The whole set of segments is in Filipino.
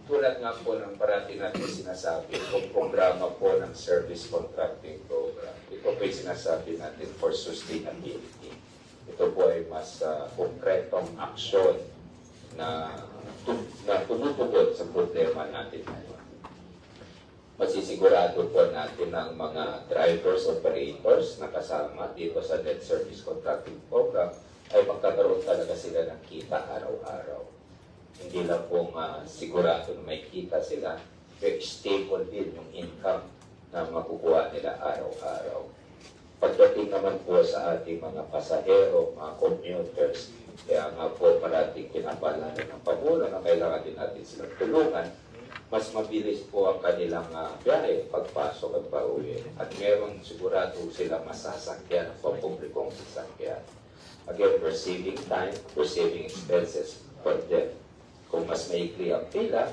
tulad nga po ng parati natin sinasabi, kung programa po ng service contracting program, ito po yung sinasabi natin for sustainability. Ito po ay mas konkretong aksyon na tumutugon sa problema natin ngayon. Masisigurado po natin ang mga drivers, operators na kasama dito sa debt service contracting program ay magkakaroon talaga sila ng kita araw-araw. Hindi lang pong sigurado na may kita sila, pero stable din yung income na makukuha nila araw-araw. Pagdating naman po sa ating mga pasahero, mga commuters, kaya nga po parating pinapalala ng Pangulo na kailangan din natin silang tulungan, mas mabilis po ang kanilang biyahe, pagpasok at pauwi. At meron sigurado silang masasakyan at pampublikong sasakyan. Again, we're saving time, we're saving expenses for them. Kung mas maikli ang pila,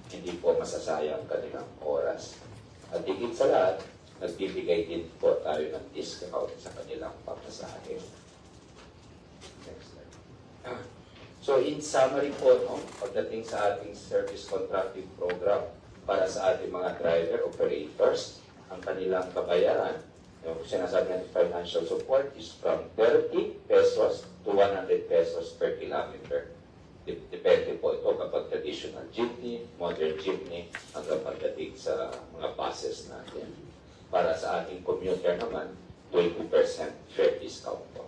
hindi po masasayang kanilang oras. At higit sa lahat, nagbibigay din po tayo ng discount sa kanilang pamasahe. Next slide. So in summary po, pagdating sa ating service contracting program para sa ating mga driver, operators, ang kanilang kabayaran, yung sinasabi natin financial support is from 30 pesos to 100 pesos per kilometer. Depende po ito kapag traditional jeepney, modern jeepney, hanggang pagdating sa mga buses natin. Para sa ating commuter naman, 20% fare discount po.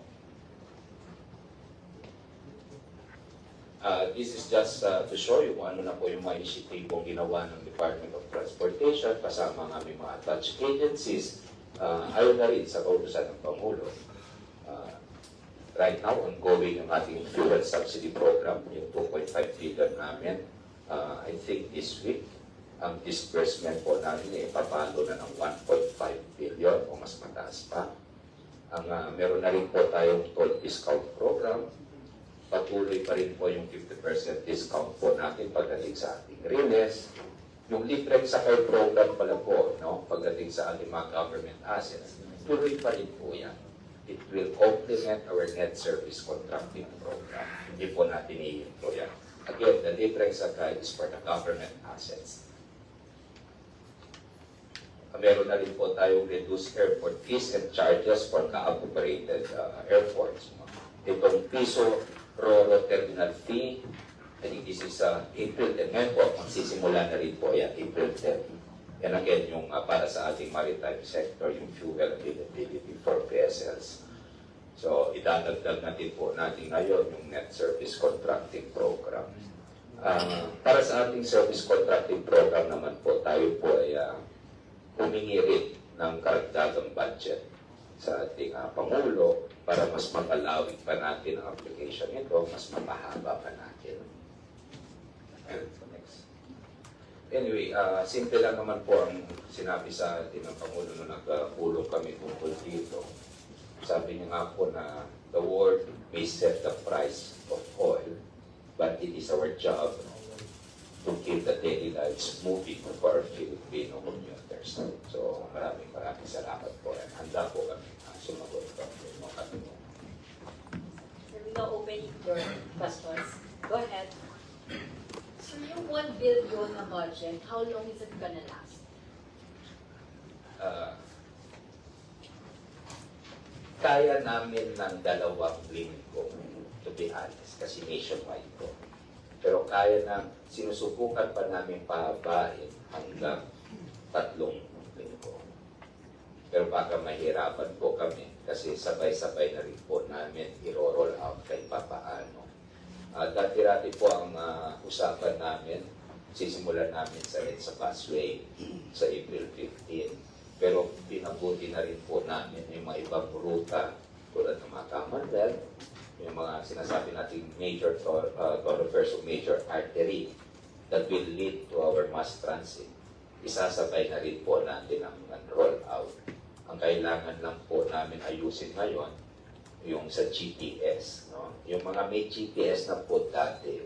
This is just to show you kung ano na po yung mga initiative ginawa ng Department of Transportation kasama ng aming mga attached agencies. Ayon na rin sa kautusan ng Pangulo. Right now, ongoing yung ating fuel subsidy program, yung 2.5 billion namin. I think this week, ang disbursement po namin ay papalo na ng 1.5 billion o mas mataas pa. Meron na rin po tayong toll discount program. Patuloy pa rin po yung 50% discount po natin pagdating sa ating riles. Yung libreng sakay program pala po, pagdating sa ating mga government assets, tuloy pa rin po yan. It will complement our net service contracting program. Hindi po natin ihinto yan. Again, the libreng sakay is for the government assets. Meron na rin po tayong reduced airport fees and charges for ka-operated airports. Itong piso Roro terminal fee, I think this is April 10. Ngayon po, magsisimula na rin po yan, April 10. And again, yung para sa ating maritime sector, yung fuel availability for vessels. So, idadagdag natin po natin ngayon yung net service contracting program. Para sa ating service contracting program naman po, tayo po ay humingi rin ng karagdagang budget sa ating Pangulo para mas mapalawig pa natin ang application nito, mas mapahaba pa natin. Next. Anyway, simple lang naman po ang sinabi sa atin ng Pangulo nung nagpulong kami tungkol dito. Sabi niya nga po na the world may set the price of oil, but it is our job to keep the daily lives moving for our Filipino commuters. So maraming salamat po. Handa po kami sumagot po. We now open your questions. Go ahead. So yung 1 billion na budget, how long is it gonna last? Kaya namin ng 2 linggo, to be honest, kasi nationwide po. Pero kaya na, sinusubukan pa namin pahabain hanggang 3 linggo. Pero baka mahirapan po kami kasi sabay-sabay na rin po namin i-roll out kahit papaano. Dati-dati po ang usapan namin, sisimulan namin sa EDSA busway sa April 15. Pero pinabuti na rin po namin yung mga ibang ruta tulad ng mga Commonwealth, yung mga sinasabi nating major thoroughfares o major artery that will lead to our mass transit. Isasabay na rin po natin ang roll out. Ang kailangan lang po namin ayusin ngayon, yung sa GPS. Yung mga may GPS na po dati,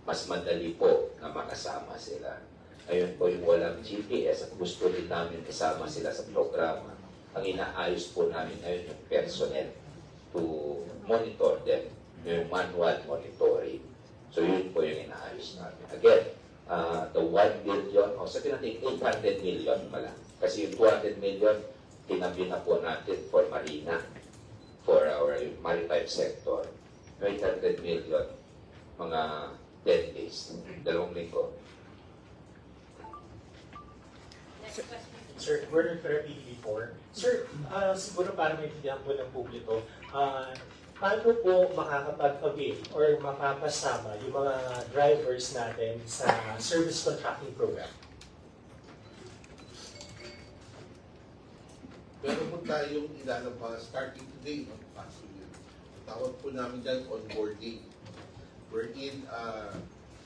mas madali po na makasama sila. Ngayon po yung walang GPS at gusto din namin kasama sila sa programa. Ang inaayos po namin ngayon yung personnel to monitor them, yung manual monitoring. So yun po yung inaayos namin. Again, the 1 billion, o sabihin natin 800 million pala. Kasi yung 200 million, tinabi na po natin for marina, for our maritime sector. 800 million, mga 10 days, 2 linggo. Next question. Sir, word of therapy before. Sir, siguro para maintindihan po ng publiko, paano po makakapag-avail or mapapasama yung mga drivers natin sa service contracting program? Meron po tayong ilalabas starting today, no? Actually, tawag po namin dyan onboarding. Wherein,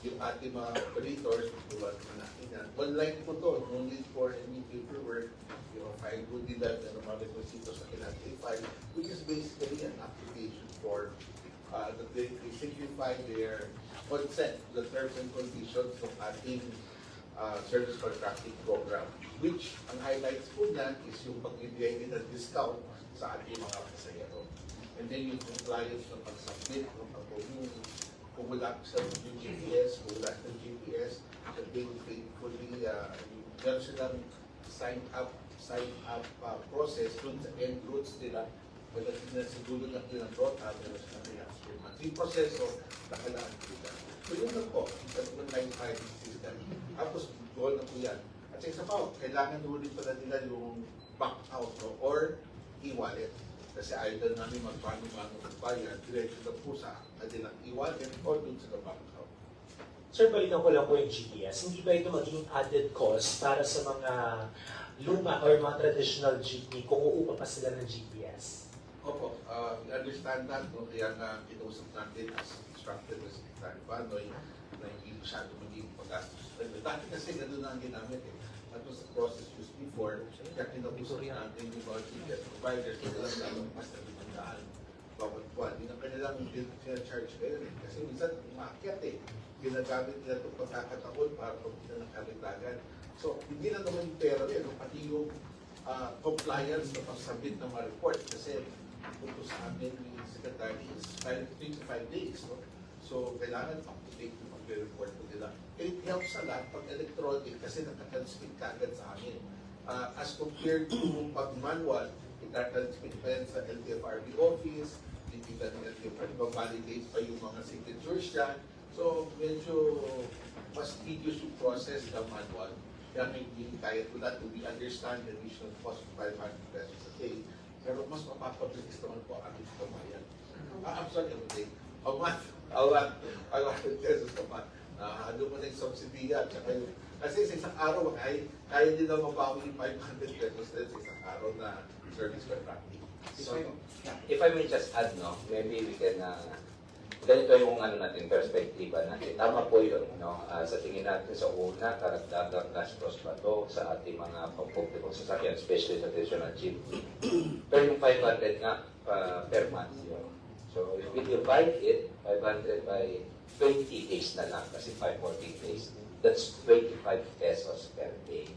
yung ating mga operators, tulad ng natin yan, online po to, no need for any paperwork, file po nila ng mga requisitos na kailangan file, which is basically an application for that they signify their consent, the terms and conditions ng ating service contracting program, which ang highlights po niyan is yung pagbibigay nila discount sa ating mga pasahero. And then yung compliance ng pag-submit, kung wala sa yung GPS, kung wala sa GPS, that they will faithfully, meron silang sign up process dun sa end routes nila, wala sila sa dulo ng pinag-rota, meron silang reaction. Yung proseso, nakalaan sila. So yun lang po, yung online filing system. Tapos, goal na po yan. At sa isa pa, kailangan ulit pala nila yung back out, no? Or e-wallet. Kasi either namin magpaano-paano magbayad, diretso na po sa kanilang e-wallet or dun sa bank account. Sir, balikan ko lang po yung GPS. Hindi ba ito magiging added cost para sa mga luma or mga traditional jeepney kung uupa pa sila ng GPS? Opo, we understand that, no? Kaya nga kinausap natin as instructed na Secretary Panoy na hindi masyado maging pag-gastos. Dati kasi gano'n na ang ginamit eh. That was the process used before. Kaya kinausap natin yung mga GPS providers na lang nalang mas na 500 bawat buwan. Hindi na kanilang charge kayo rin. Kasi minsan umakyat eh. Ginagamit nila itong pagkakataon para pagkita ng kalitagan. So, hindi na naman yung pera rin, pati yung compliance na pag-submit ng mga report. Kasi punto sa amin ni Secretary is 3 to 5 days. No? So, kailangan up-to-date yung mag-report po nila. It helps a lot pag electronic kasi nakatransmit kagad sa amin. As compared to pag-manual, itatransmit pa yan sa LTFRB office, hindi ka ng LTFRB, validate pa yung mga signatures dyan. So, medyo mas tedious yung process ng manual. Kaya may hindi kaya po that. We understand the additional cost of 500 pesos a day. Pero mas mapapabilis naman po ang ating kamayan. I'm sorry, a day. A month. 500 pesos a month. Ano mo na yung subsidy yan. Kasi sa isang araw, kaya din na mabawi yung 500 pesos sa isang araw na service contracting. So, If I may just add, no, maybe we can, ganito yung natin, perspektiba natin. Tama po yun, no? Sa tingin natin sa una, karagdagang gastos ba to sa ating mga pampublikong sasakyan, especially sa traditional jeep. Pero yung 500 nga per month yun. So if we divide it, 500 by 20 days na lang, kasi 540 days, that's 25 pesos per day.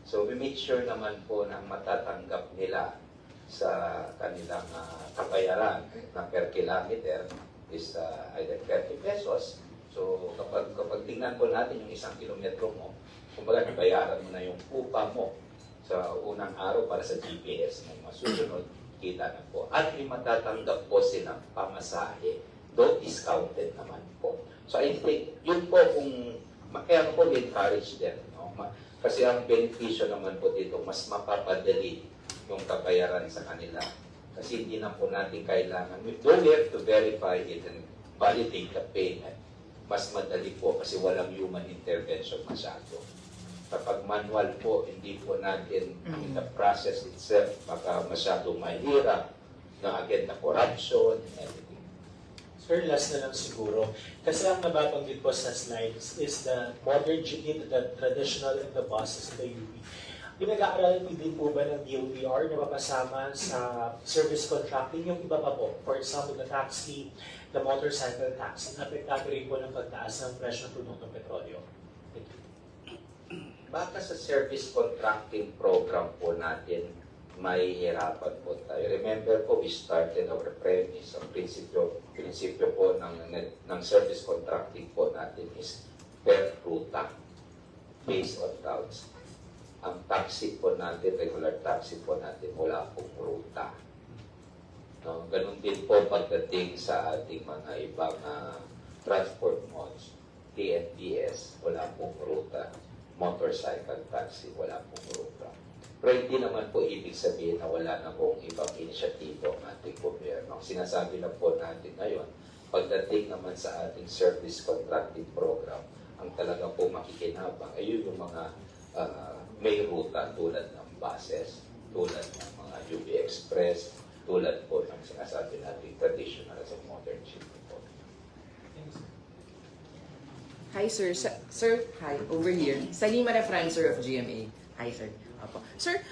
So we make sure naman po na matatanggap nila sa kanilang kabayaran na per kilometer is either 30 pesos. So kapag tingnan po natin yung 1 kilometro mo, kumbaga nabayaran mo na yung upa mo sa unang araw para sa GPS ng masusunod, kita na po. At may matatanggap po silang pamasahe, though discounted naman po. So I think, yun po kung, kaya po encourage them. No? Kasi ang benepisyo naman po dito, mas mapapadali yung kabayaran sa kanila. Kasi hindi na po natin kailangan. Though we have to verify it and validate the payment, mas madali po kasi walang human intervention masyado. Kapag manual po, hindi po natin in the process itself, baka masyadong mahirap na again na corruption and everything. Sir, last na lang siguro. Kasi ang nababanggit po sa slides is the modern jeepney, the traditional and the buses in the UP. Pinag-aaralan din po ba ng DOTR na mapasama sa service contracting yung iba pa po? For example, the taxi, the motorcycle tax, ang apektado rin po ng pagtaas ng presyo ng produktong petrolyo. Thank you. Baka sa service contracting program po natin, may hirapan po tayo. Remember po, we started our premise, ang prinsipyo po ng service contracting po natin is per ruta. based on routes. Ang taxi po natin, regular taxi po natin, wala pong ruta. No? Ganun din po pagdating sa ating mga ibang transport modes. TNTS, wala pong ruta. Motorcycle taxi, wala pong ruta. Pero hindi naman po ibig sabihin na wala na pong ibang inisyatibo ang ating gobyerno. Ang sinasabi na po natin ngayon, pagdating naman sa ating service contracting program, ang talaga po makikinabang ay yun yung mga may ruta tulad ng buses, tulad ng mga UB Express, tulad po ng sinasabi natin traditional as a modern shipping po. Hi, sir. Sir, hi, over here. Salima Refran, sir, of GMA. Hi, sir. Opo. Sir,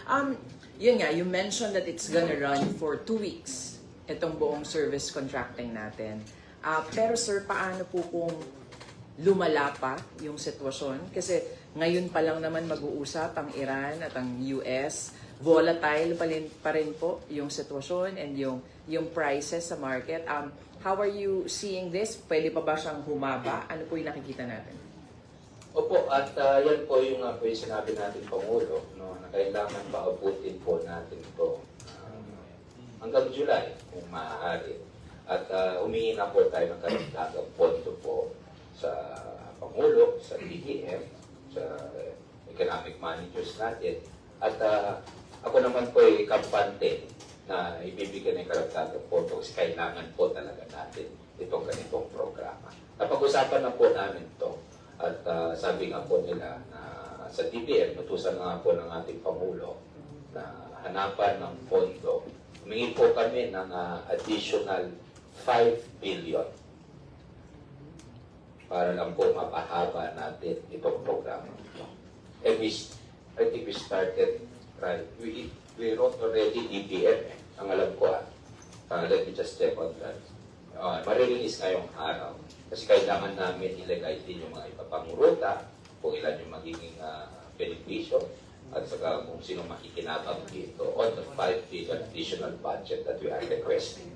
yun nga, you mentioned that it's gonna run for 2 weeks, itong buong service contracting natin. Pero sir, paano po kung lumala pa yung sitwasyon? Kasi ngayon pa lang naman mag-uusap ang Iran at ang US. Volatile pa rin po yung sitwasyon and yung prices sa market. How are you seeing this? Pwede pa ba siyang humaba? Ano po yung nakikita natin? Opo, at yan po yung sinabi natin Pangulo, no, na kailangan paabutin po natin ito hanggang July kung maaari. At humingi na po tayo ng karagdagang pondo po sa Pangulo, sa DTM, sa economic managers natin. At ako naman po ay kampante na ibibigyan ng karagdagang pondo kasi kailangan po talaga natin itong ganitong programa. Napag-usapan na po namin ito. At sabi nga po nila na sa DBM, natusan nga po ng ating Pangulo na hanapan ng pondo. Humingi po kami ng additional 5 billion para lang po mapahaba natin itong programa. And I think we started, right? We wrote already DBM. Ang alam ko let me just step on that. Maririnis ngayong araw. Kasi kailangan namin ilagay din yung mga iba pang ruta, kung ilan yung magiging benepisyo, at saka kung sino makikinabang dito on the 5 billion additional budget that we are requesting.